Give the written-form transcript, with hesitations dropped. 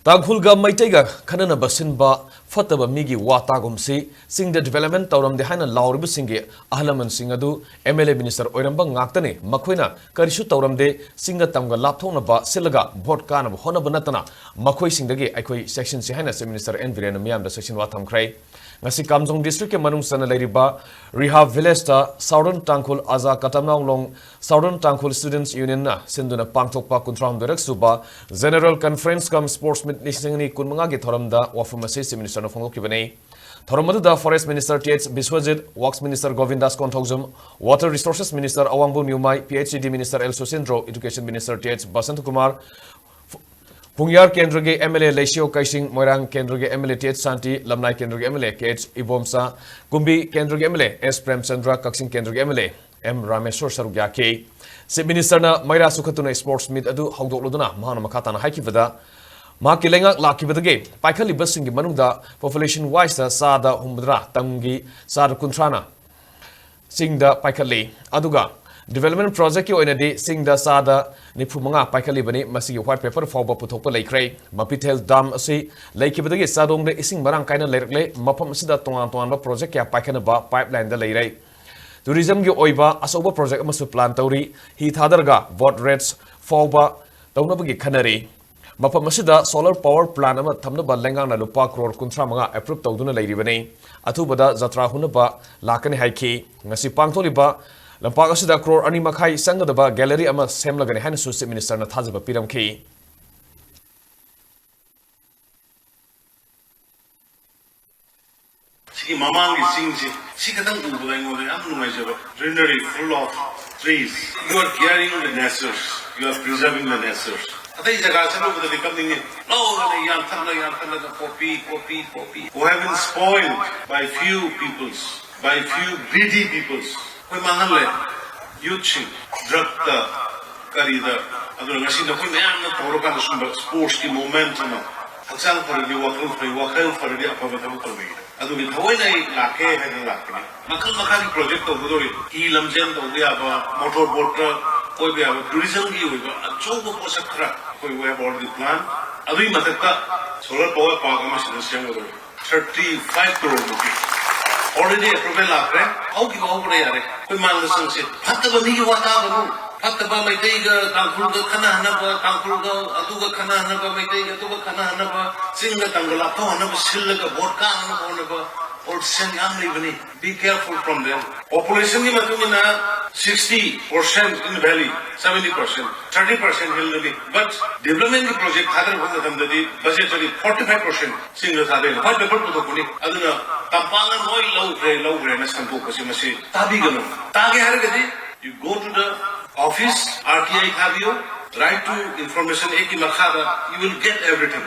Taghulga Maitega Kanana Basinba Fataba Migi Watagumsi Sing the development Tauram de Hana Lauribu Singi Ahlaman Singadu MLA Minister Oirambang Naktani Makwina Karishu Tauram de Singa Tam-Ga Lapthok-Naba Sillaga Bot Kanaba Hotnaba Makoi Singdagi Akoi Cheksinsi Hana Minister and Biren Miam the section Watam Cray Ngasi Kamjong District Manung Sana Ladiba Rehab Village Southern Tangkul Aza Katamnang Long Southern Tangkul Students Union na Sinduna Pangtokpa Kuntram Direct Suba General Conference Come Sports Meet Nisingni Kunmangagi Thoramda Wafumasi Minister of Hongokibane Thoramada Forest Minister T.H. Biswajit Works Minister Govindas Kontogzum Water Resources Minister Awangbu Nyumai PhD Minister El Susindro Education Minister T.H. Basant Kumar Pungyar Kendrege MLA Leisio Kaising Moirang Kendrege MLA T.H. Santi Lamnai Kendrege MLA K.H. Ibomsa Gumbi Kendrege MLA S. Prem Chandra Kaksing Kendrege MLA M. Rameshwar Sarugyake Si Minister na Maira Sukhatuna Sports Meet Adu Hongdokluduna Mahana Makatana Haikivada Maki Lengak Lakibadage Paikali Busingi Manunda Population Wise Sada Humdra Tangi Sada Kuntrana Singda Paikali Aduga Development Project in a day, sing the Sada Nipumanga Paikali Bani, Masi white paper for Putopa Lake Ray, Mapitel Dam Asi, Lake Ibadi, Sadong the Ising Barang kind of lake, Mapamsida Tonga project, Paikanaba, pipeline the Lay. Tourism Gu Oiba, Asoba project must plan Tori, He Tadarga, Vot Reds, Fauba, Tonabagi Canary. Mapamasida solar power plant ama thamna balenga na lupa crore kuntramanga approved tawduna leiribane athubada jatra hunaba lakani haiki ngasi pangtholiba Lampak asida crore ani makhai sangadaba gallery ama semlagani haina su minister na thajaba piramki Sigi mamangi singsi sikadang ubulai ngode am numaijaba greenery full of trees. You are caring the natures, you are preserving the natures. Ada jaga chalo bude becoming no yan thamna the poppy who have been spoiled by few peoples, by few greedy peoples. Koi mangal le youth drug the karida adu ngasi na koi mayam na toroka na sumba sports ki momentum haksang for the wakal for the apavatamu kalmi adu ni thawai nai lake hai na lake makal makali project to budori ki lamjen to dia ba motor boat koi be aba tourism gi hoiba achobo posakra koi we about the plan adu I matakka solar power park ma suggestion go 35 crore rupees already approval lakre how ki bahu pade yare koi man la sangse phattaba mi gi wata banu phattaba mai dei ga kangkhul ga khana hana ba kangkhul ga adu ga khana hana ba mai dei ga adu ga khana hana ba singa tangla to hana ba sillaga vodka hana ba or send amli bani be careful from them population ki matumina 60% in valley 70% 30% hill nabi but development project hadar bhanga tamdadi budgetary 45% single sade ha paper to kuni aduna tampanga noi low na santo kasi masi tabi gano tage har gadi you go to the office RTI khabio right to information ek ki makhada you will get everything